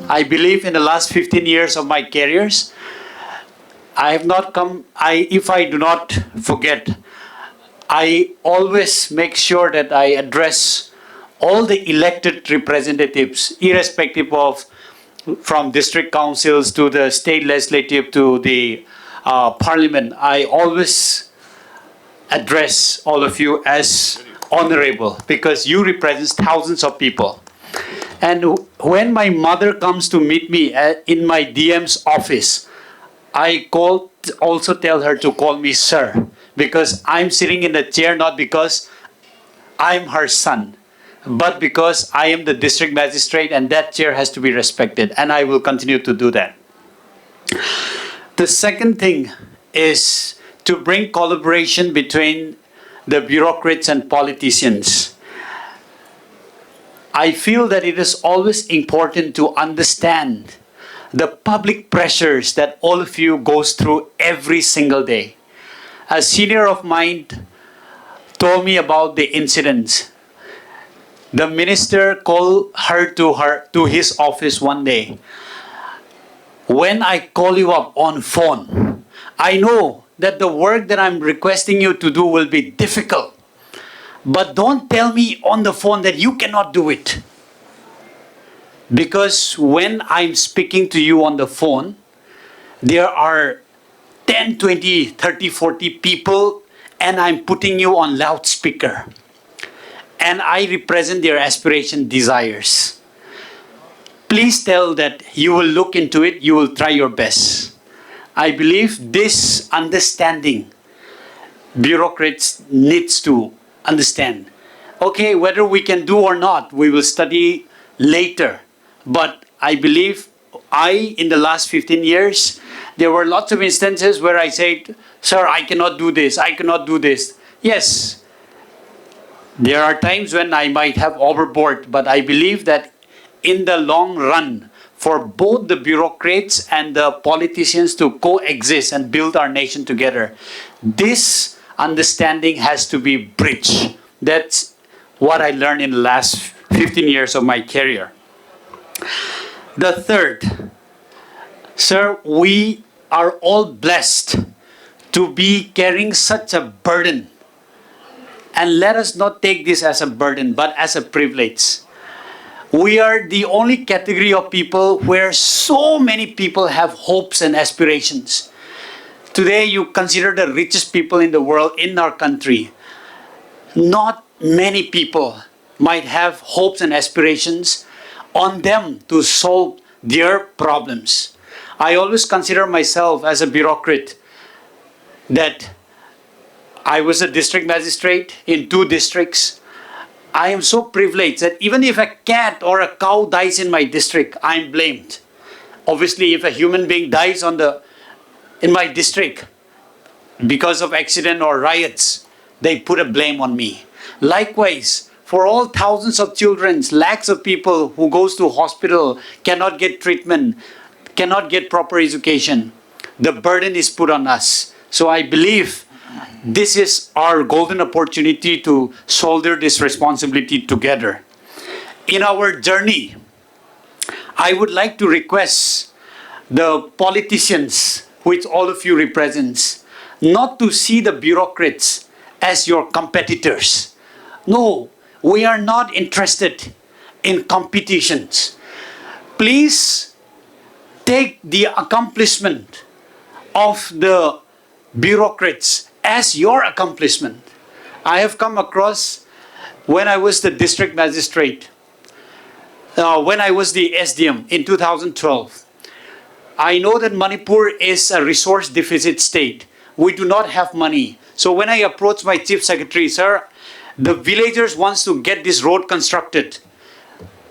I believe in the last 15 years of my careers, I have not come, if I do not forget, I always make sure that I address all the elected representatives, irrespective of from district councils to the state legislative to the parliament. I always address all of you as honorable because you represent thousands of people. And when my mother comes to meet me in my DM's office, I also tell her to call me sir, because I'm sitting in the chair not because I'm her son, but because I am the district magistrate and that chair has to be respected, and I will continue to do that. The second thing is to bring collaboration between the bureaucrats and politicians. I feel that it is always important to understand the public pressures that all of you goes through every single day. A senior of mine told me about the incidents. The minister called her to his office one day. When I call you up on phone, I know that the work that I'm requesting you to do will be difficult. But don't tell me on the phone that you cannot do it. Because when I'm speaking to you on the phone, there are 10, 20, 30, 40 people, and I'm putting you on loudspeaker. And I represent their aspiration, desires. Please tell that you will look into it, you will try your best. I believe this understanding, bureaucrats needs to understand. Okay, whether we can do or not, we will study later. But I believe in the last 15 years, there were lots of instances where I said, sir, I cannot do this, I cannot do this. Yes, there are times when I might have overboard, but I believe that in the long run, for both the bureaucrats and the politicians to coexist and build our nation together, this understanding has to be bridged. That's what I learned in the last 15 years of my career. The third, sir, we are all blessed to be carrying such a burden. And let us not take this as a burden, but as a privilege. We are the only category of people where so many people have hopes and aspirations. Today, you consider the richest people in the world, in our country. Not many people might have hopes and aspirations on them to solve their problems. I always consider myself as a bureaucrat that I was a district magistrate in 2 districts. I am so privileged that even if a cat or a cow dies in my district, I'm blamed. Obviously, if a human being dies in my district because of accident or riots, they put a blame on me. Likewise, for all thousands of children, lakhs of people who goes to hospital, cannot get treatment, cannot get proper education, the burden is put on us. So I believe this is our golden opportunity to shoulder this responsibility together. In our journey, I would like to request the politicians, which all of you represent, not to see the bureaucrats as your competitors. No, we are not interested in competitions. Please take the accomplishment of the bureaucrats as your accomplishment. I have come across, when I was the district magistrate, when I was the SDM in 2012, I know that Manipur is a resource deficit state. We do not have money. So when I approached my chief secretary, sir, the villagers wants to get this road constructed.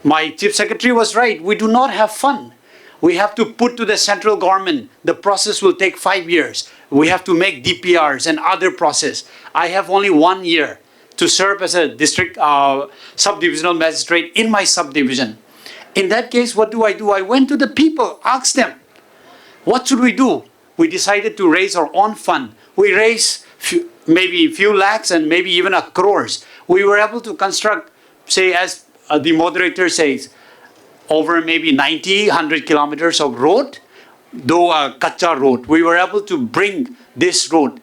My chief secretary was right. We do not have fund. We have to put to the central government. The process will take 5 years. We have to make DPRs and other process. I have only 1 year to serve as a district subdivisional magistrate in my subdivision. In that case, what do? I went to the people, asked them, what should we do? We decided to raise our own fund. We raised maybe a few lakhs and maybe even a crores. We were able to construct, say, as the moderator says, over maybe 90, 100 kilometers of road, though a kacha road. We were able to bring this road.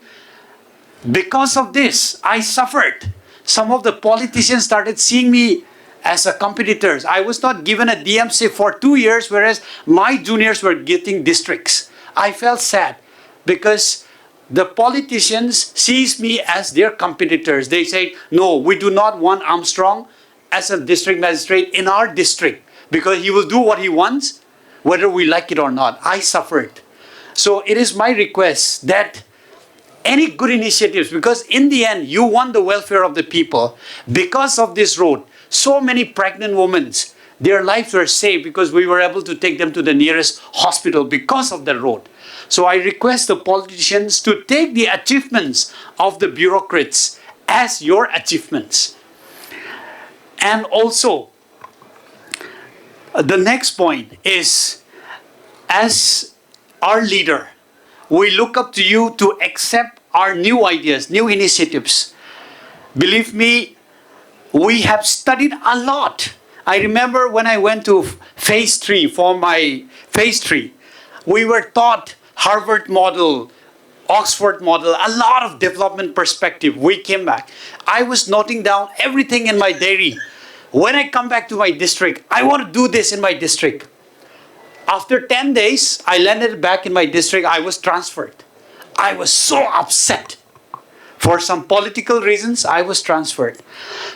Because of this, I suffered. Some of the politicians started seeing me as a competitor. I was not given a DMC for 2 years, whereas my juniors were getting districts. I felt sad because the politicians sees me as their competitors. They say, no, we do not want Armstrong as a district magistrate in our district because he will do what he wants, whether we like it or not. I suffered. So it is my request that any good initiatives, because in the end, you want the welfare of the people. Because of this road, so many pregnant women, their lives were saved because we were able to take them to the nearest hospital because of the road. So I request the politicians to take the achievements of the bureaucrats as your achievements. And also, the next point is, as our leader, we look up to you to accept our new ideas, new initiatives. Believe me, we have studied a lot. I remember when I went to phase 3, for my phase 3, we were taught Harvard model, Oxford model, a lot of development perspective. We came back. I was noting down everything in my diary. When I come back to my district, I want to do this in my district. After 10 days, I landed back in my district. I was transferred. I was so upset. For some political reasons, I was transferred.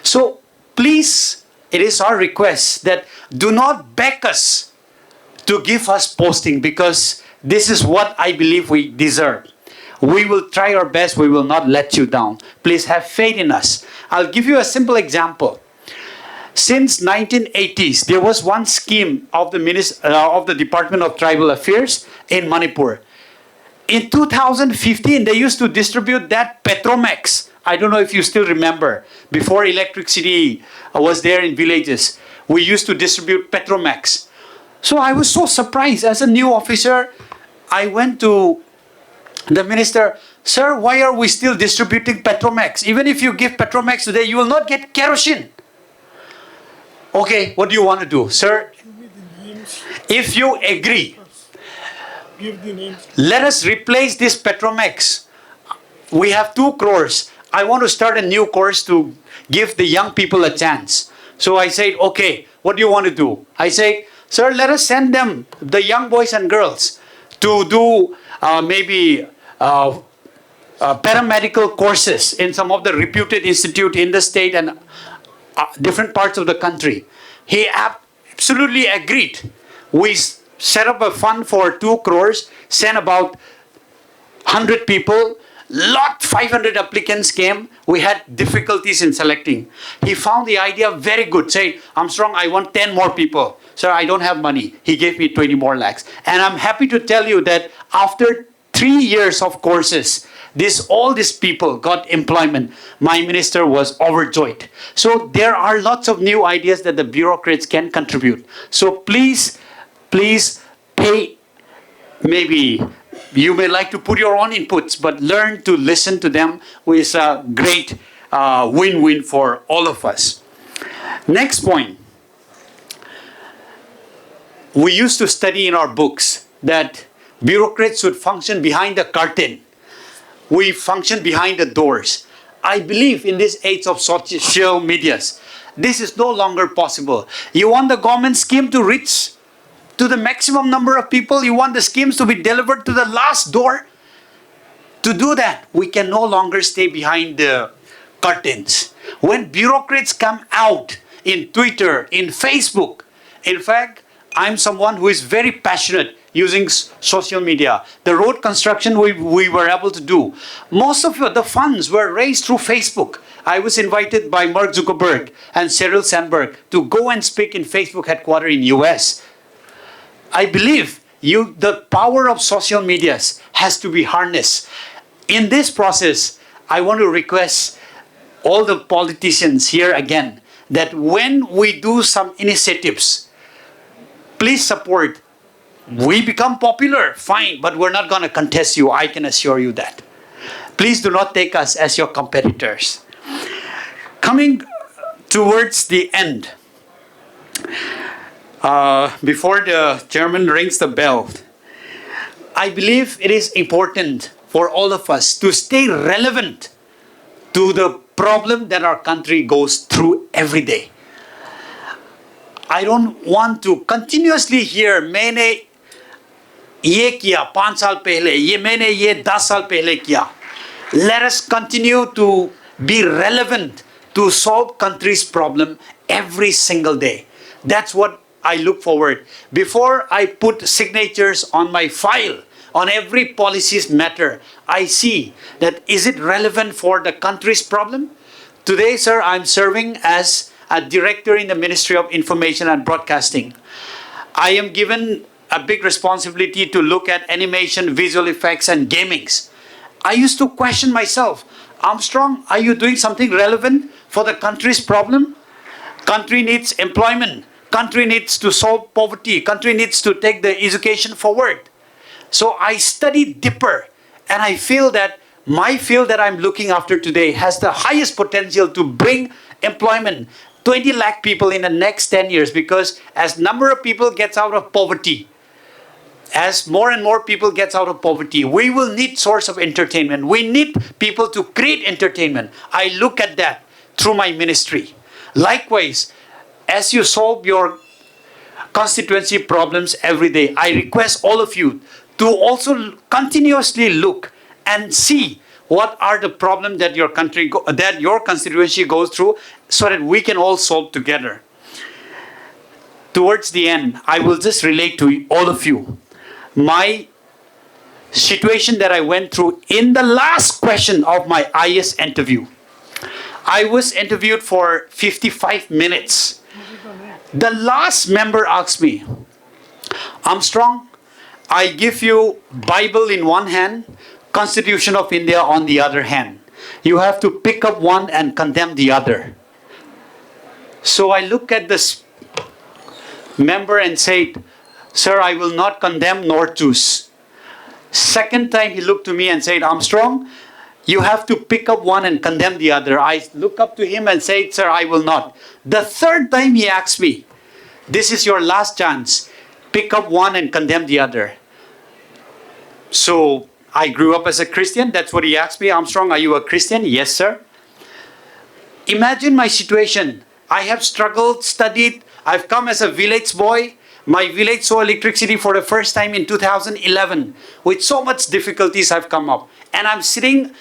So please, it is our request that do not beg us to give us posting, because this is what I believe we deserve. We will try our best. We will not let you down. Please have faith in us. I'll give you a simple example. Since 1980s, there was one scheme of the Department of Tribal Affairs in Manipur. In 2015, they used to distribute that Petromax. I don't know if you still remember. Before electricity was there in villages, we used to distribute Petromax. So I was so surprised. As a new officer, I went to the minister, sir, why are we still distributing Petromax? Even if you give Petromax today, you will not get kerosene. Okay, what do you want to do, sir? If you agree, let us replace this Petromax. We have 2 crores. I want to start a new course to give the young people a chance. So I said, okay, what do you want to do? I said, sir, let us send them, the young boys and girls, to do maybe paramedical courses in some of the reputed institute in the state and different parts of the country. He absolutely agreed. We set up a fund for 2 crores, sent about 100 people, 500 applicants came. We had difficulties in selecting. He found the idea very good. Say, Armstrong, I want 10 more people. Sir, I don't have money. He gave me 20 more lakhs. And I'm happy to tell you that after 3 years of courses, all these people got employment. My minister was overjoyed. So there are lots of new ideas that the bureaucrats can contribute. So please pay. Maybe you may like to put your own inputs, but learn to listen to them, which is a great win-win for all of us. Next point. We used to study in our books that bureaucrats should function behind the curtain. We function behind the doors. I believe in this age of social medias, this is no longer possible. You want the government scheme to reach to the maximum number of people? You want the schemes to be delivered to the last door? To do that, we can no longer stay behind the curtains. When bureaucrats come out in Twitter, in Facebook, in fact, I'm someone who is very passionate using social media. The road construction we were able to do. Most of the funds were raised through Facebook. I was invited by Mark Zuckerberg and Sheryl Sandberg to go and speak in Facebook headquarters in US. I believe the power of social media has to be harnessed. In this process, I want to request all the politicians here again that when we do some initiatives, please support. We become popular, fine, but we're not going to contest you. I can assure you that. Please do not take us as your competitors. Coming towards the end, Before the chairman rings the bell, I believe it is important for all of us to stay relevant to the problem that our country goes through every day. I don't want to continuously hear मैंने ये किया 5 साल पहले, ये मैंने ये 10 साल पहले किया. Let us continue to be relevant to solve country's problem every single day. That's what I look forward. Before I put signatures on my file, on every policy's matter, I see that is it relevant for the country's problem? Today, sir, I'm serving as a director in the Ministry of Information and Broadcasting. I am given a big responsibility to look at animation, visual effects, and gamings. I used to question myself, Armstrong, are you doing something relevant for the country's problem? Country needs employment. Country needs to solve poverty. Country needs to take the education forward. So I studied deeper, and I feel that my field that I'm looking after today has the highest potential to bring employment, 20 lakh people in the next 10 years, because as number of people gets out of poverty, as more and more people gets out of poverty, we will need source of entertainment. We need people to create entertainment. I look at that through my ministry. Likewise, as you solve your constituency problems every day, I request all of you to also continuously look and see what are the problems that your country, that your constituency goes through, so that we can all solve together. Towards the end, I will just relate to all of you my situation that I went through in the last question of my IS interview. I was interviewed for 55 minutes. The last member asked me, Armstrong, I give you Bible in one hand, Constitution of India on the other hand. You have to pick up one and condemn the other. So I look at this member and said, Sir, I will not condemn nor choose. Second time he looked to me and said, Armstrong, you have to pick up one and condemn the other. I look up to him and said, Sir, I will not. The third time he asked me, this is your last chance. Pick up one and condemn the other. So I grew up as a Christian. That's what he asked me. Armstrong, are you a Christian? Yes, sir. Imagine my situation. I have struggled, studied. I've come as a village boy. My village saw electricity for the first time in 2011. With so much difficulties I've come up. And I'm sitting,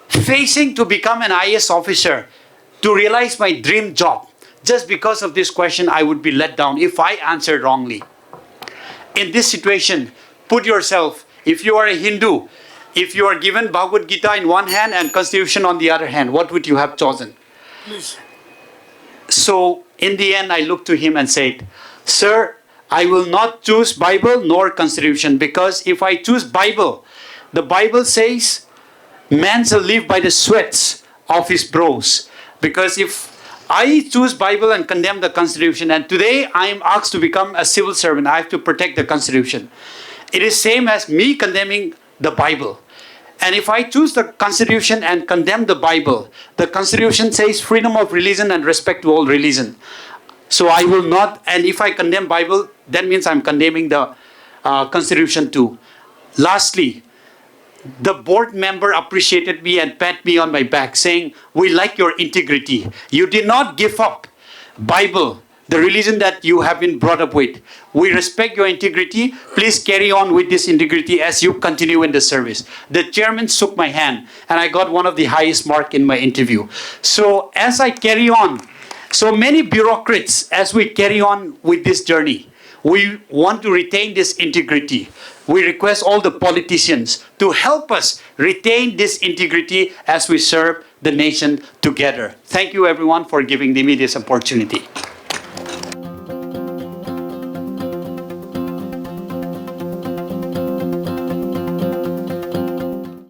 facing to become an IS officer, to realize my dream job. Just because of this question, I would be let down if I answered wrongly. In this situation, put yourself, if you are a Hindu, if you are given Bhagavad Gita in one hand and Constitution on the other hand, what would you have chosen? Please. So, in the end, I looked to him and said, Sir, I will not choose Bible nor Constitution, because if I choose Bible, the Bible says, man shall live by the sweats of his brows. Because if I choose Bible and condemn the Constitution, and today I am asked to become a civil servant, I have to protect the Constitution. It is same as me condemning the Bible. And if I choose the Constitution and condemn the Bible, the Constitution says freedom of religion and respect to all religion. So I will not, and if I condemn Bible, that means I'm condemning the Constitution too. Lastly, the board member appreciated me and pat me on my back, saying, we like your integrity. You did not give up Bible, the religion that you have been brought up with. We respect your integrity. Please carry on with this integrity as you continue in the service. The chairman shook my hand, and I got one of the highest mark in my interview. So as I carry on, so many bureaucrats, as we carry on with this journey, we want to retain this integrity. We request all the politicians to help us retain this integrity as we serve the nation together. Thank you everyone for giving me this opportunity.